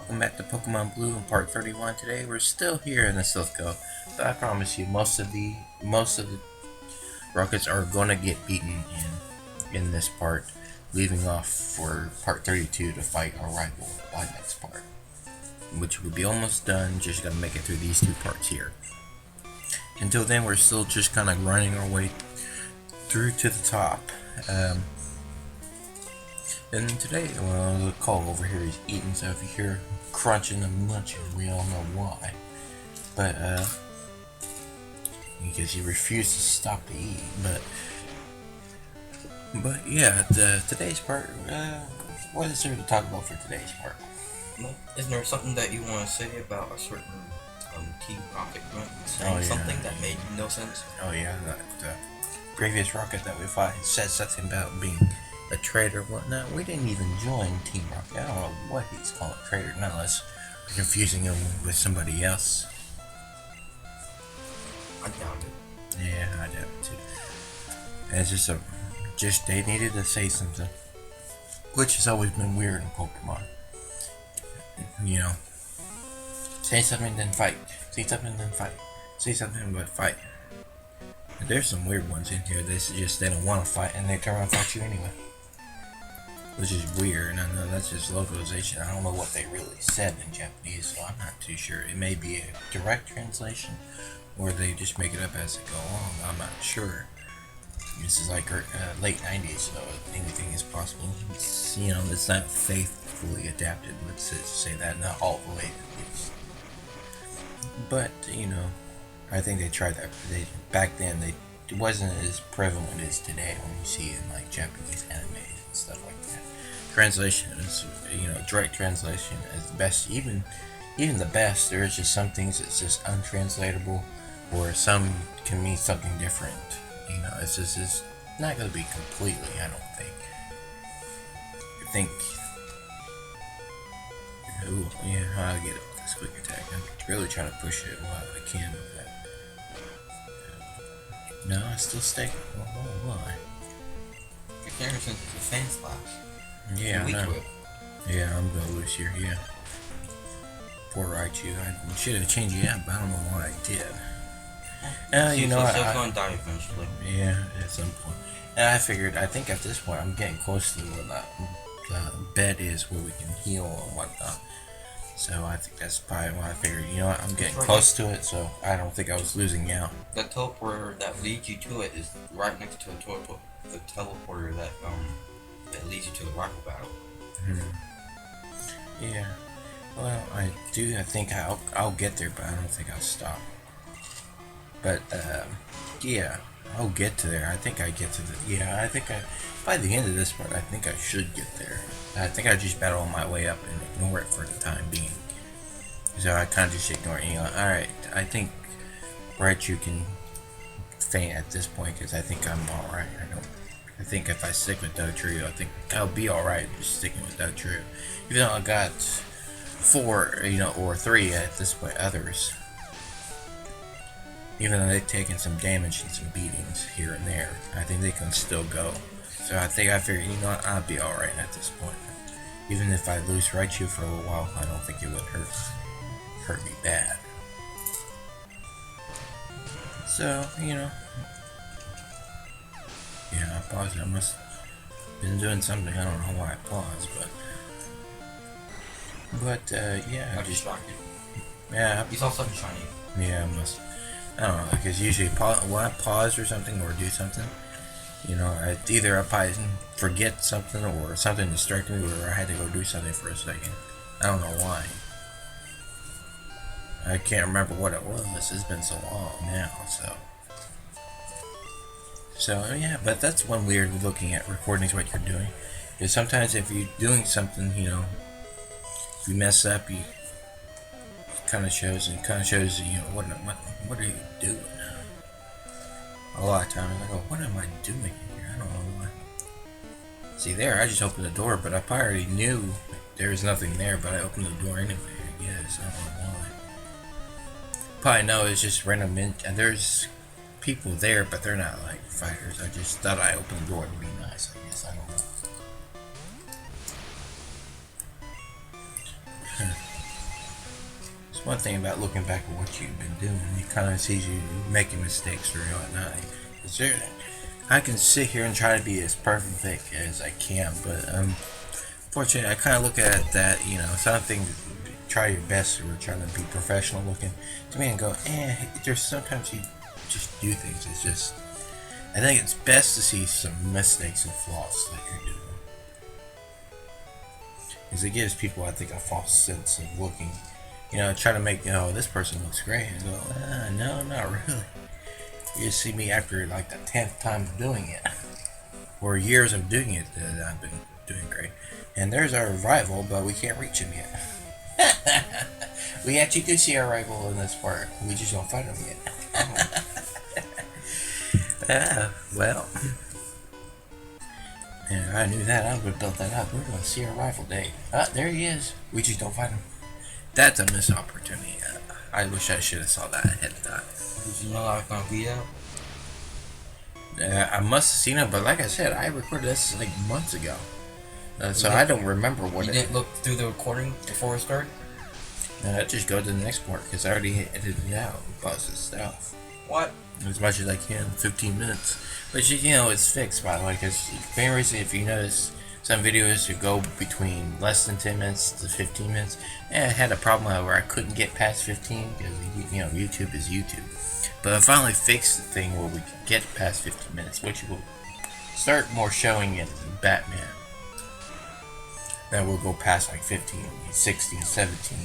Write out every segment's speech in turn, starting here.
welcome back to Pokemon Blue in part 31. Today we're still here in the Silph, but I promise you most of the rockets are gonna get beaten in this part, leaving off for part 32 to fight our rival by next part, which will be almost done. Just gotta make it through these two parts here. Until then, we're still just kind of running our way through to the top. And today, well, the call over here is eating, so if you hear crunching and munching, we all know why. But, because he refused to stop to eat. But yeah, today's part, what is there to talk about for today's part? Well, isn't there something that you want to say about a certain Team Rocket saying something that made no sense? Oh yeah, the previous Rocket that we fought said something about being a traitor or whatnot. We didn't even join Team Rocket. I don't know what he's calling traitor, unless we're confusing him with somebody else. I doubt it. Yeah, I doubt it too. And it's just they needed to say something, which has always been weird in Pokemon. You know, say something then fight. Say something then fight. Say something but fight. And there's some weird ones in here. They don't want to fight and they turn around and fight you anyway. Which is weird, and I know that's just localization. I don't know what they really said in Japanese, so I'm not too sure. It may be a direct translation, or they just make it up as they go along. I'm not sure. This is like late 90s, so anything is possible. It's not faithfully adapted, let's say that, not all the way at least. But, I think they tried that. Back then, it wasn't as prevalent as today when you see it in like Japanese animes and stuff like that. Translation is, direct translation is the best. Even the best, there's just some things that's just untranslatable, or some can mean something different. It's not going to be completely, I don't think. Ooh, yeah, I'll get it with this quick attack. I'm really trying to push it while I can with that. No, I still stay. Why? Your camera sends a fan splash. Yeah, I know. Yeah, I'm gonna lose here, yeah. Poor Raichu. I should have changed the app, but I don't know why I did. It's going to die eventually. Yeah, at some point. And I think at this point I'm getting close to where the bed is where we can heal and whatnot. So I think that's probably why I figured, I'm getting close to it, so I don't think I was losing out. The teleporter that leads you to it is right next to the teleporter that leads you to the rival battle. Yeah. Well, I think I'll get there, but I don't think I'll stop. But yeah, I'll get to there. I think I get to by the end of this part, I think I should get there. I think I just battle on my way up and ignore it for the time being. So I kind of just ignore it. Alright, I think Raichu can faint at this point because I think I'm alright. I think if I stick with Dugtrio, I think I'll be alright just sticking with Dugtrio. Even though I got 4, or 3 at this point, others. Even though they've taken some damage and some beatings here and there, I think they can still go. So I figured, I'll be alright at this point. Even if I lose Raichu for a little while, I don't think it would hurt me bad. So, yeah, I paused. I must have been doing something. I don't know why I paused, but yeah. I'm distracted. Yeah. You saw something shiny. Yeah, I don't know, because usually when I pause or something or do something, either I probably forget something or something distracted me, or I had to go do something for a second. I don't know why. I can't remember what it was. It's been so long now, so yeah. But that's one weird looking at recordings what you're doing. Is sometimes if you're doing something, if you mess up, it kind of shows what are you doing? A lot of times I go, what am I doing here? I don't know why. See there, I just opened the door, but I probably already knew there was nothing there, but I opened the door anyway, I guess. I don't know why. Probably know it's just random, and there's people there, but they're not like fighters. I just thought I opened the door to be nice, I guess. I don't know. one thing about looking back at what you've been doing. It kind of sees you making mistakes or whatnot. Is there, I can sit here and try to be as perfect as I can, but fortunately, I kind of look at that, something. Try your best, or trying to be professional looking to me, and go, there's sometimes you just do things. It's just, I think it's best to see some mistakes and flaws that you're doing, because it gives people, I think, a false sense of looking. Try to make, this person looks great, and go, no, not really. You just see me after like the 10th time of doing it, or years of doing it, that I've been doing great. And there's our rival, but we can't reach him yet. We actually do see our rival in this part. We just don't fight him yet. Well. Yeah, I knew that. I would have built that up. We're going to see our rival day. There he is. We just don't fight him. That's a missed opportunity. I wish I should have saw that ahead of time. Did you know I was going to be out? I must have seen it, but like I said, I recorded this like months ago. So I don't remember what you didn't look through the recording before it started? Just go to the next part, because I already edited it out. Buzz his stuff. What? As much as I can, 15 minutes. But it's fixed, by the way, because main reason, if you notice, some videos would go between less than 10 minutes to 15 minutes. And I had a problem where I couldn't get past 15, because, YouTube is YouTube. But I finally fixed the thing where we can get past 15 minutes, which will start more showing it in Batman. Then we'll go past like 15, 16, 17.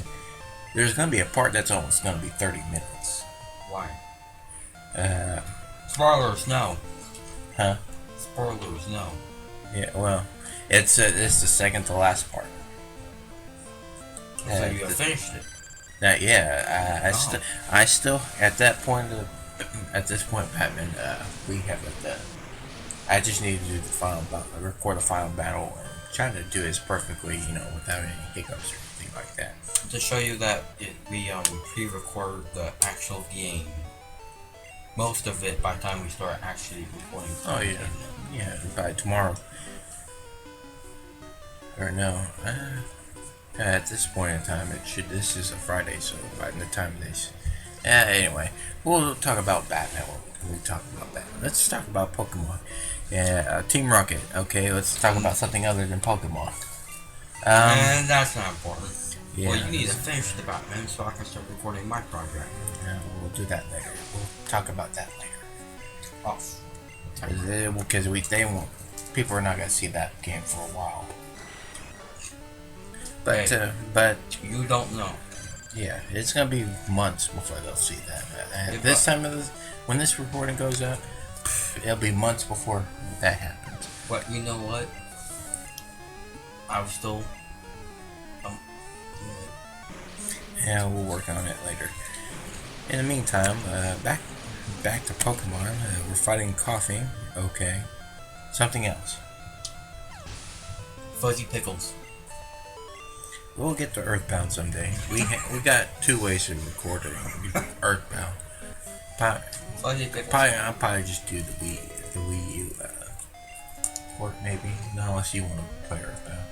There's going to be a part that's almost going to be 30 minutes. Why? Spoilers, no. Huh? Spoilers, no. Yeah, well, it's the second to last part. So you have finished it? I still at that point at this point, Batman, we haven't. I just need to do the final record the final battle, and trying to do it perfectly, without any hiccups or anything like that. To show you that we pre-record the actual game, most of it by the time we start actually recording. Oh yeah, by tomorrow. Or no, at this point in time, this is a Friday, so by the time this. Anyway, we'll talk about Batman when we talk about Batman. Let's talk about Pokemon. Team Rocket. Okay, let's talk about something other than Pokemon. And that's not important. Yeah, well, you need to finish the Batman so I can start recording my project. Yeah, we'll do that later. We'll talk about that later. Off. Because people are not going to see that game for a while. But hey, but you don't know. Yeah, it's gonna be months before they'll see that. This time when this recording goes up, it'll be months before that happens. But you know what? I was still. Yeah, we'll work on it later. In the meantime, back to Pokemon. We're fighting coughing. Okay, something else. Fuzzy Pickles. We'll get to Earthbound someday. We got 2 ways of recording Earthbound. I'll probably just do the Wii U port maybe. No, unless you want to play Earthbound.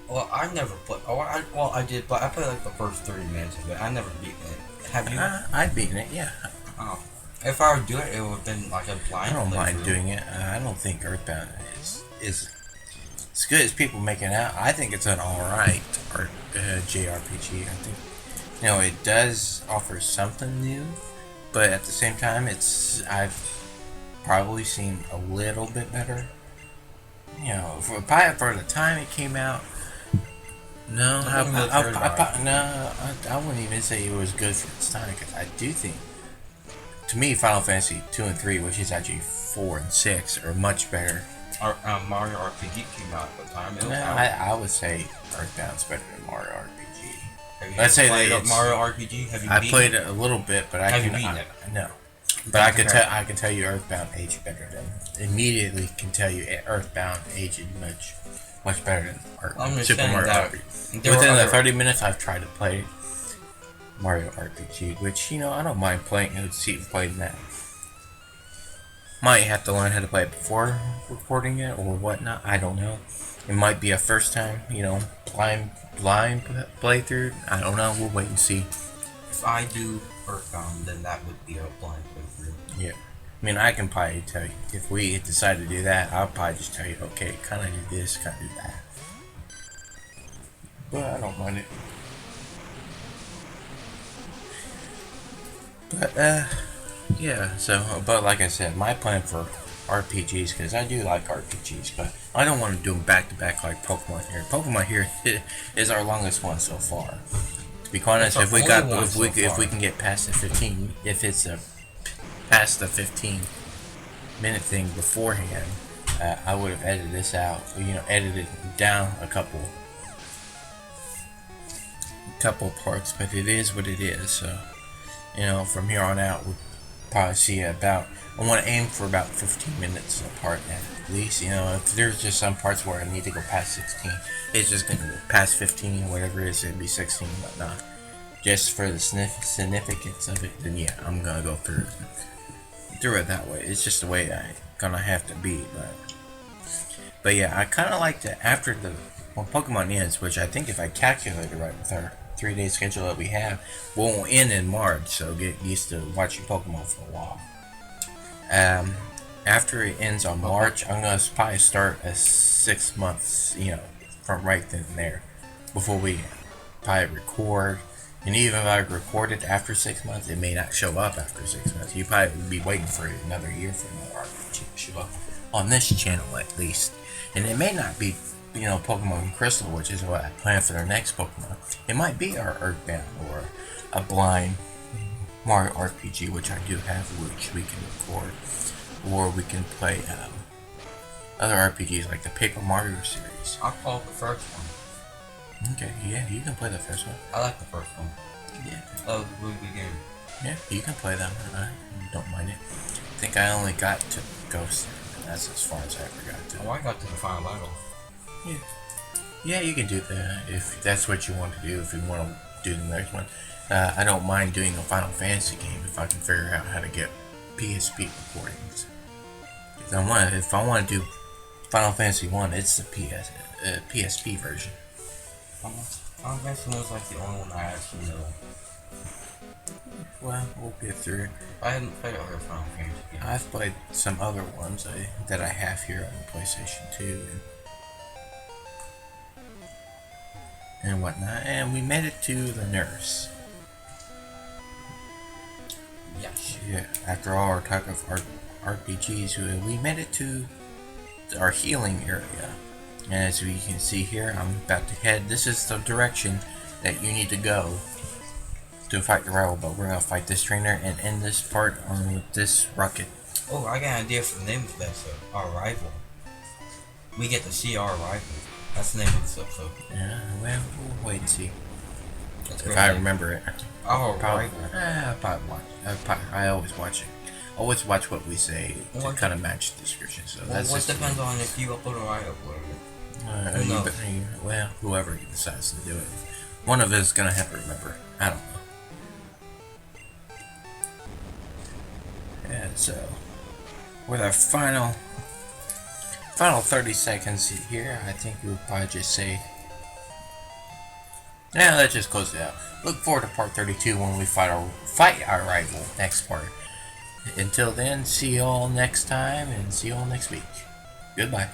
Well, I never played. I did, but I played like the first 30 minutes of it. I never beaten it. Have you? I've beaten it, yeah. Oh, if I would do it, it would have been like a blind. I don't mind doing it. I don't think Earthbound is as good as people make it out. I think it's an alright JRPG. I think it does offer something new, but at the same time, I've probably seen a little bit better. For the time it came out. No, I wouldn't even say it was good for its time, because I do think, to me, Final Fantasy 2 and 3, which is actually 4 and 6, are much better. Mario RPG came out at the time. I would say Earthbound's better than Mario RPG. Let's say Mario RPG. Have you? I played it a little bit, but I can beaten it. No, but I can tell you Earthbound aged better than. Immediately can tell you Earthbound aged much better than Super Mario RPG. Within the 30 minutes I've tried to play Mario RPG, which I don't mind playing. Playing that. Might have to learn how to play it before recording it or whatnot. I don't know. It might be a first time, blind playthrough. I don't know. We'll wait and see. If I do Earthbound, then that would be a blind playthrough. Yeah. I mean, I can probably tell you if we decide to do that. I'll probably just tell you, okay, kind of do this, kind of do that. But I don't mind it. But yeah. So, but like I said, my plan for RPGs, because I do like RPGs, but I don't want to do them back to back like Pokemon here. Pokemon here is our longest one so far. To be honest, if we can get past the 15, if it's a past the 15-minute thing beforehand, I would have edited this out. Edited down a couple parts, but it is what it is. So, from here on out, we'll probably see about. I want to aim for about 15 minutes apart at least. If there's just some parts where I need to go past 16, it's just going to go past 15, whatever it is, it'd be 16, whatnot. Just for the significance of it, then yeah, I'm going to go through it that way. It's just the way I gonna have to be, but yeah, I kind of like to, after when Pokemon ends, which I think if I calculate it right with our 3-day schedule that we have, we'll end in March, so get used to watching Pokemon for a while. After it ends on March, I'm gonna probably start a 6 months, from right then and there, before we probably record. And even if I record it after 6 months, it may not show up after 6 months. You probably would be waiting for another year for another RPG to show up on this channel at least. And it may not be, Pokemon Crystal, which is what I plan for their next Pokemon. It might be our Earthbound or a blind Mario RPG, which I do have, which we can record, or we can play other RPGs like the Paper Mario series. I'll call it the first one. Okay, yeah, you can play the first one. I like the first one. Yeah. That was a really good game. Yeah, you can play that one. I don't mind it. I think I only got to Ghost, and that's as far as I ever got to. Oh, I got to the final battle. Yeah. Yeah, you can do that if that's what you want to do. If you want to do the next one, I don't mind doing a Final Fantasy game if I can figure out how to get PSP recordings. If I want to do Final Fantasy 1, it's the PSP version. Final Fantasy was like the only one I actually know. Well, we'll get through it. I hadn't played other Final Fantasy games. I've played some other ones that I have here on the PlayStation 2 and whatnot. And we made it to the nurse. Yes. Yeah, after all our type of RPGs, we made it to our healing area. And as we can see here, I'm about to head. This is the direction that you need to go to fight the rival. But we're gonna fight this trainer and end this part on this rocket. Oh, I got an idea for the name of this episode. Our rival. We get to see our rival. That's the name of this episode. Yeah, well, we'll wait and see. That's If I remember it. Our Probably, rival. probably watch. I always watch it. Always watch what we say to kind of match the description. So Well, that's what just depends on if you upload or I upload it. Who knows? well, whoever decides to do it, one of us is gonna have to remember. I don't know. And so, with our final 30 seconds here, I think we'll probably just say, yeah, let's just close it out. Look forward to part 32 when we fight our rival next part. Until then, see you all next time and see you all next week. Goodbye.